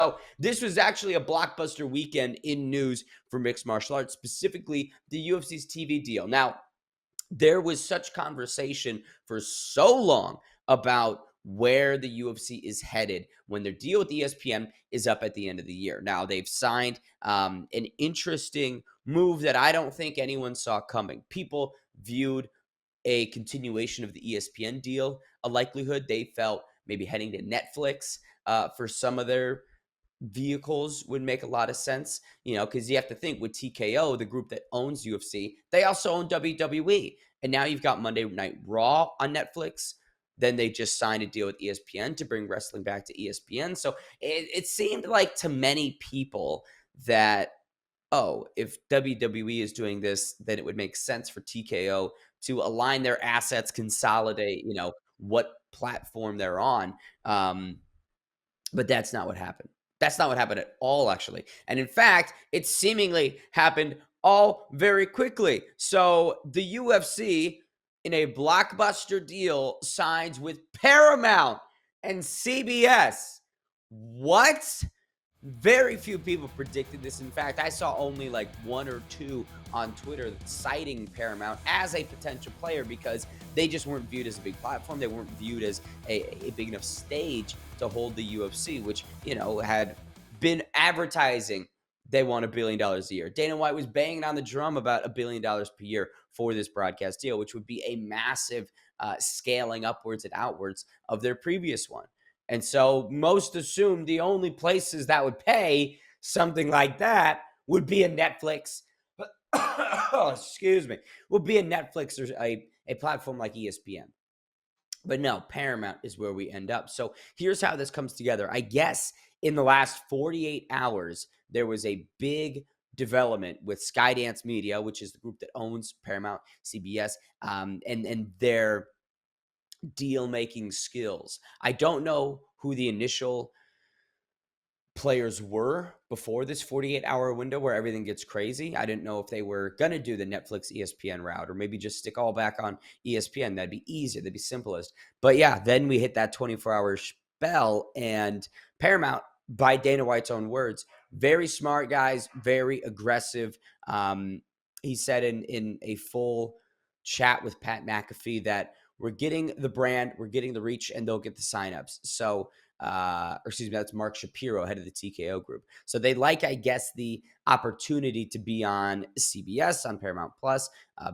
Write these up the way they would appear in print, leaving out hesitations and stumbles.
So this was actually a blockbuster weekend in news for mixed martial arts, specifically the UFC's TV deal. Now, there was such conversation for so long about where the UFC is headed when their deal with ESPN is up at the end of the year. Now, they've signed an interesting move that I don't think anyone saw coming. People viewed a continuation of the ESPN deal a likelihood. They felt maybe heading to Netflix for some of their vehicles would make a lot of sense, because you have to think with TKO, the group that owns UFC, they also own WWE. And now you've got Monday Night Raw on Netflix. Then they just signed a deal with ESPN to bring wrestling back to ESPN. So it seemed like to many people that, oh, if WWE is doing this, then it would make sense for TKO to align their assets, consolidate, what platform they're on. But that's not what happened. That's not what happened at all, actually. And in fact, it seemingly happened all very quickly. So the UFC, in a blockbuster deal, signs with Paramount and CBS. What? Very few people predicted this. In fact, I saw only like one or two on Twitter citing Paramount as a potential player because they just weren't viewed as a big platform. They weren't viewed as a big enough stage to hold the UFC, which, had been advertising they want $1 billion a year. Dana White was banging on the drum about $1 billion per year for this broadcast deal, which would be a massive scaling upwards and outwards of their previous one. And so most assumed the only places that would pay something like that would be a Netflix. Excuse me. Would be a Netflix or a platform like ESPN. But no, Paramount is where we end up. So here's how this comes together. I guess in the last 48 hours, there was a big development with Skydance Media, which is the group that owns Paramount, CBS, and their deal-making skills. I don't know who the initial players were before this 48-hour window where everything gets crazy. I didn't know if they were going to do the Netflix ESPN route or maybe just stick all back on ESPN. That'd be easier. That'd be simplest. But yeah, then we hit that 24-hour spell, and Paramount, by Dana White's own words, very smart guys, very aggressive. He said in a full chat with Pat McAfee that we're getting the brand, we're getting the reach, and they'll get the signups. So, that's Mark Shapiro, head of the TKO group. So they like, I guess, the opportunity to be on CBS, on Paramount Plus,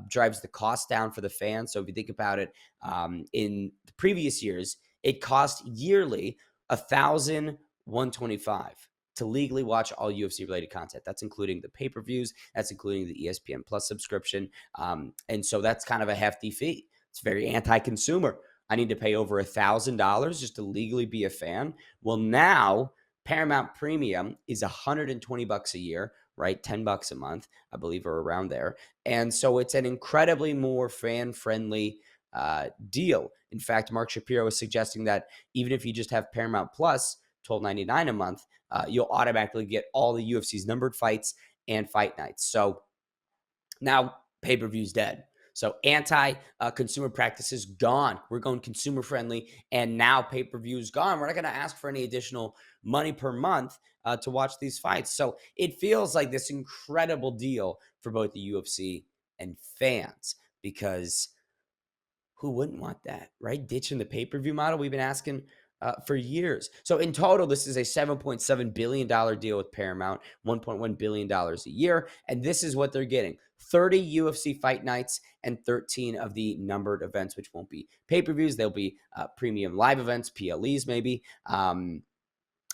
drives the cost down for the fans. So if you think about it, in the previous years, it cost yearly $1,125 to legally watch all UFC-related content. That's including the pay-per-views. That's including the ESPN Plus subscription. And so that's kind of a hefty fee. It's very anti-consumer. I need to pay over $1,000 just to legally be a fan. Well, now Paramount Premium is $120 a year, right? $10 a month, I believe, or around there. And so it's an incredibly more fan-friendly deal. In fact, Mark Shapiro is suggesting that even if you just have Paramount Plus, $12.99 a month, you'll automatically get all the UFC's numbered fights and fight nights. So now pay-per-view's dead. So anti-consumer practices gone. We're going consumer friendly, and now pay-per-view is gone. We're not going to ask for any additional money per month to watch these fights. So it feels like this incredible deal for both the UFC and fans, because who wouldn't want that, right? Ditching the pay-per-view model we've been asking for years. So in total, this is a $7.7 billion deal with Paramount, $1.1 billion a year. And this is what they're getting: 30 UFC fight nights and 13 of the numbered events, which won't be pay-per-views. They'll be premium live events, PLEs maybe.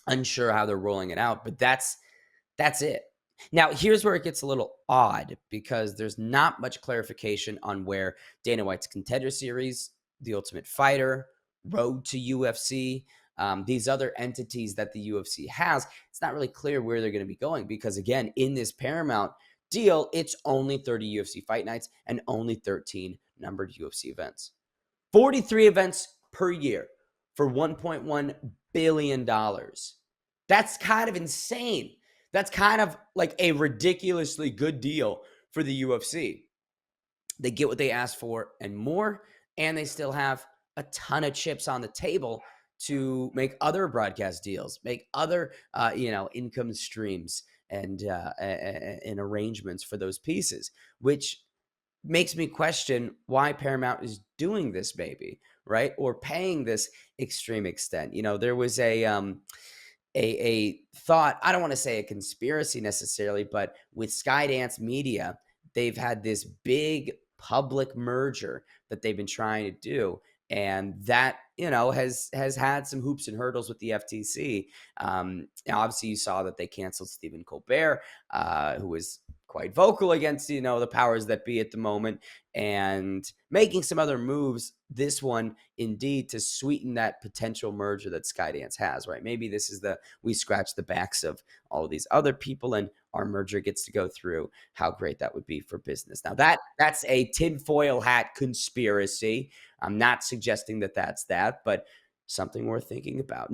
Unsure how they're rolling it out, but that's it. Now, here's where it gets a little odd, because there's not much clarification on where Dana White's Contender Series, The Ultimate Fighter, Road to UFC, these other entities that the UFC has, it's not really clear where they're going to be going, because again, in this Paramount deal, it's only 30 UFC fight nights and only 13 numbered UFC events. 43 events per year for $1.1 billion. That's kind of insane. That's kind of like a ridiculously good deal for the UFC. They get what they asked for and more, and they still have a ton of chips on the table to make other broadcast deals, make other income streams and arrangements for those pieces, which makes me question why Paramount is doing this maybe, right? Or paying this extreme extent. There was a thought, I don't want to say a conspiracy necessarily, but with Skydance Media, they've had this big public merger that they've been trying to do. And that has had some hoops and hurdles with the FTC. Now obviously, you saw that they canceled Stephen Colbert, who was quite vocal against the powers that be at the moment, and making some other moves. This one, indeed, to sweeten that potential merger that Skydance has. Right? Maybe this is we scratch the backs of all of these other people, and our merger gets to go through. How great that would be for business. Now that's a tinfoil hat conspiracy. I'm not suggesting that that's that, but something worth thinking about.